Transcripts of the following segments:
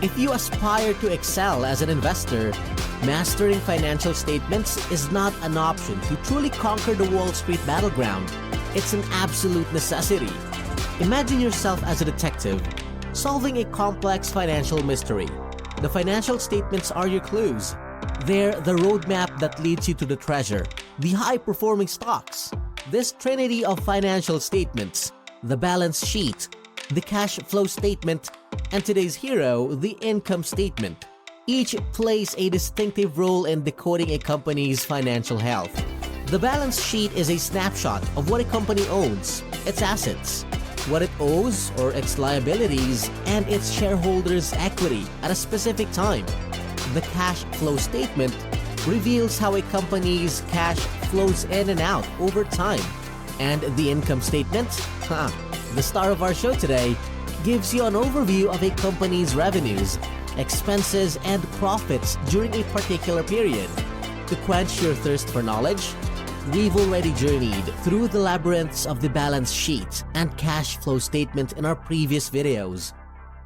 If you aspire to excel as an investor, mastering financial statements is not an option to truly conquer the Wall Street battleground. It's an absolute necessity. Imagine yourself as a detective, solving a complex financial mystery. The financial statements are your clues. They're the roadmap that leads you to the treasure, the high-performing stocks. This trinity of financial statements, the balance sheet, the cash flow statement, and today's hero, the income statement, each plays a distinctive role in decoding a company's financial health. The balance sheet is a snapshot of what a company owns, its assets, what it owes or its liabilities, and its shareholders' equity at a specific time. The cash flow statement reveals how a company's cash flows in and out over time. And the income statement, the star of our show today, gives you an overview of a company's revenues, expenses, and profits during a particular period. To quench your thirst for knowledge, we've already journeyed through the labyrinths of the balance sheet and cash flow statement in our previous videos.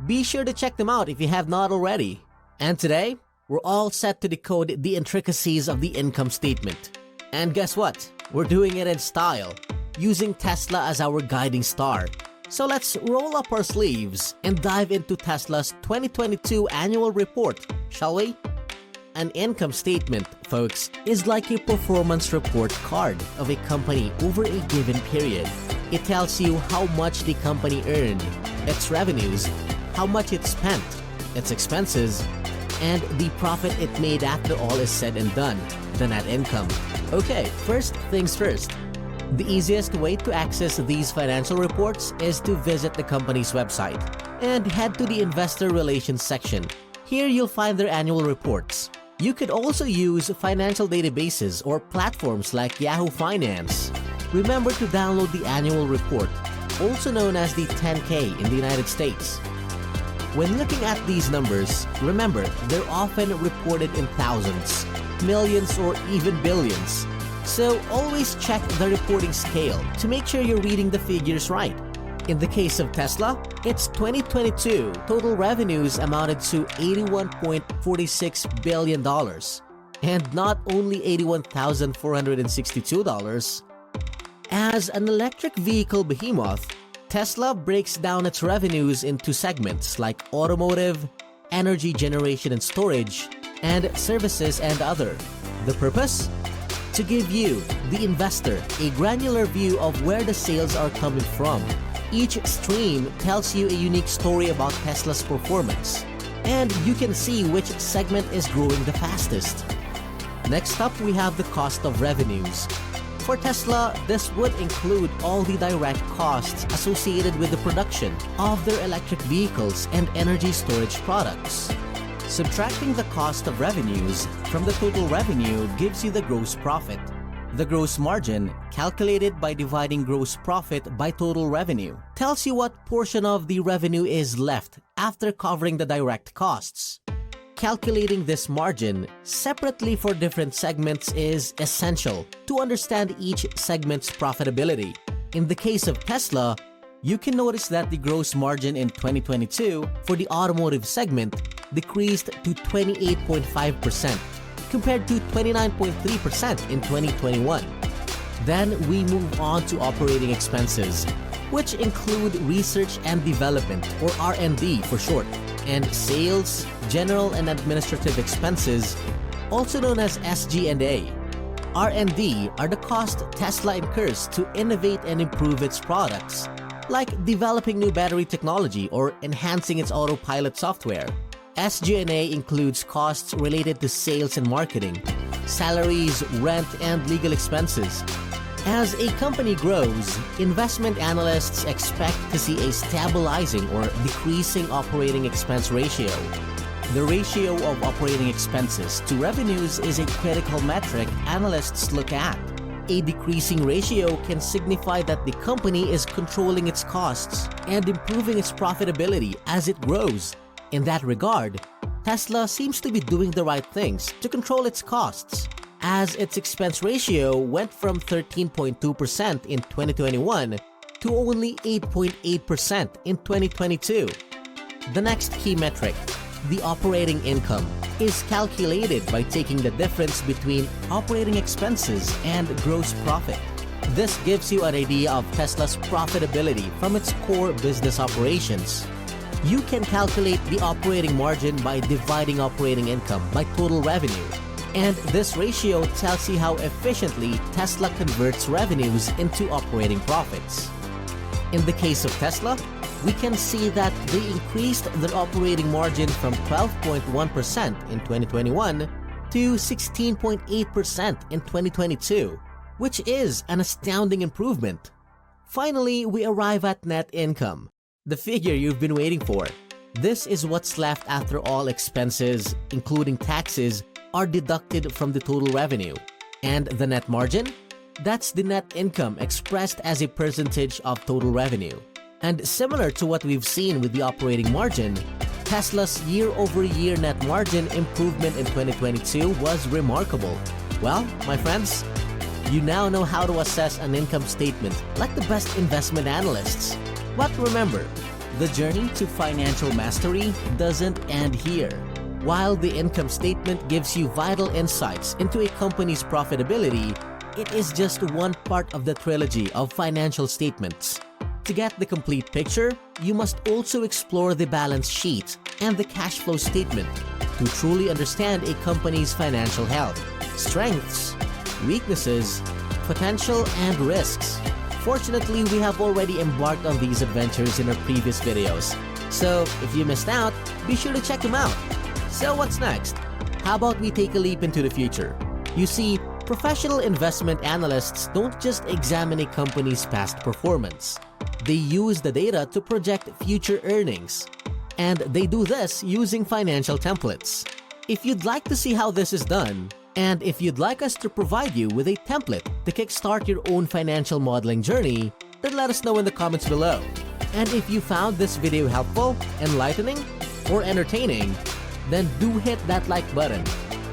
Be sure to check them out if you have not already. And today, we're all set to decode the intricacies of the income statement. And guess what? We're doing it in style, using Tesla as our guiding star. So let's roll up our sleeves and dive into Tesla's 2022 annual report, shall we? An income statement, folks, is like a performance report card of a company over a given period. It tells you how much the company earned, its revenues, how much it spent, its expenses, and the profit it made after all is said and done, the net income. Okay, first things first. The easiest way to access these financial reports is to visit the company's website and head to the Investor Relations section. Here you'll find their annual reports. You could also use financial databases or platforms like Yahoo Finance. Remember to download the annual report, also known as the 10K in the United States. When looking at these numbers, remember they're often reported in thousands, millions, or even billions. So always check the reporting scale to make sure you're reading the figures right. In the case of Tesla, its 2022 total revenues amounted to $81.46 billion, and not only $81,462. As an electric vehicle behemoth, Tesla breaks down its revenues into segments like automotive, energy generation and storage, and services and other. The purpose? To give you, the investor, a granular view of where the sales are coming from. Each stream tells you a unique story about Tesla's performance, and you can see which segment is growing the fastest. Next up, we have the cost of revenues. For Tesla, this would include all the direct costs associated with the production of their electric vehicles and energy storage products. Subtracting the cost of revenues from the total revenue gives you the gross profit. The gross margin, calculated by dividing gross profit by total revenue, tells you what portion of the revenue is left after covering the direct costs. Calculating this margin separately for different segments is essential to understand each segment's profitability. In the case of Tesla, you can notice that the gross margin in 2022 for the automotive segment decreased to 28.5% compared to 29.3% in 2021. Then we move on to operating expenses, which include research and development, or R&D for short, and sales, general and administrative expenses, also known as SG&A. R&D are the costs Tesla incurs to innovate and improve its products, like developing new battery technology or enhancing its autopilot software. SG&A includes costs related to sales and marketing, salaries, rent, and legal expenses. As a company grows, investment analysts expect to see a stabilizing or decreasing operating expense ratio. The ratio of operating expenses to revenues is a critical metric analysts look at. A decreasing ratio can signify that the company is controlling its costs and improving its profitability as it grows. In that regard, Tesla seems to be doing the right things to control its costs, as its expense ratio went from 13.2% in 2021 to only 8.8% in 2022. The next key metric, The operating income is calculated by taking the difference between operating expenses and gross profit. This gives you an idea of Tesla's profitability from its core business operations. You can calculate the operating margin by dividing operating income by total revenue. And this ratio tells you how efficiently Tesla converts revenues into operating profits. In the case of Tesla, we can see that they increased their operating margin from 12.1% in 2021 to 16.8% in 2022, which is an astounding improvement. Finally, we arrive at net income, the figure you've been waiting for. This is what's left after all expenses, including taxes, are deducted from the total revenue. And the net margin? That's the net income expressed as a percentage of total revenue. And similar to what we've seen with the operating margin, Tesla's year-over-year net margin improvement in 2022 was remarkable. Well, my friends, you now know how to assess an income statement like the best investment analysts. But remember, the journey to financial mastery doesn't end here. While the income statement gives you vital insights into a company's profitability, it is just one part of the trilogy of financial statements. To get the complete picture, you must also explore the balance sheet and the cash flow statement to truly understand a company's financial health, strengths, weaknesses, potential, and risks. Fortunately, we have already embarked on these adventures in our previous videos, so if you missed out, be sure to check them out. So what's next? How about we take a leap into the future? You see, professional investment analysts don't just examine a company's past performance. They use the data to project future earnings. And they do this using financial templates. If you'd like to see how this is done, and if you'd like us to provide you with a template to kickstart your own financial modeling journey, then let us know in the comments below. And if you found this video helpful, enlightening, or entertaining, then do hit that like button,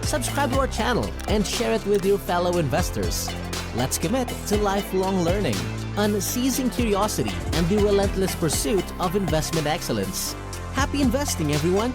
subscribe to our channel, and share it with your fellow investors. Let's commit to lifelong learning, unceasing curiosity, and the relentless pursuit of investment excellence. Happy investing, everyone!